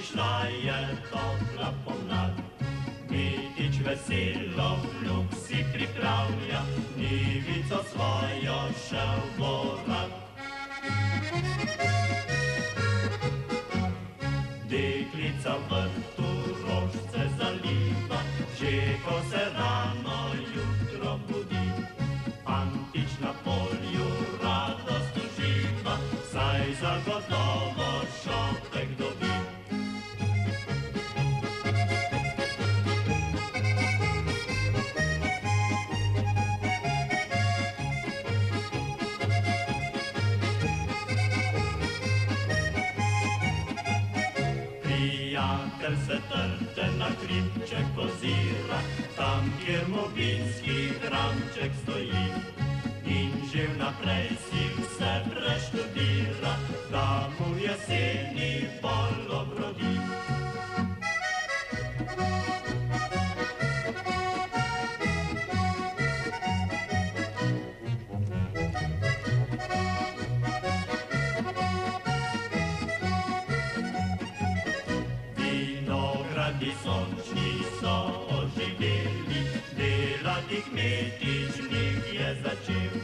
Szlaje to dla ponad. Mitić veselo vluk si pripravlja, nivico svojo šel vorat. Deklica v vrtu rožce zaliva, že ko se rano jutro budi. Fantič na polju radost uživa, saj zagotovo šopek dobi. Prijatelj se trče na hribček ozira, tam kjer mobilski hramček stoji. In že vnaprej si vse preštudira, da mu jeseni bolj obrodi. Vinogradi sončni so oživeli, delati kmetičnik je začel.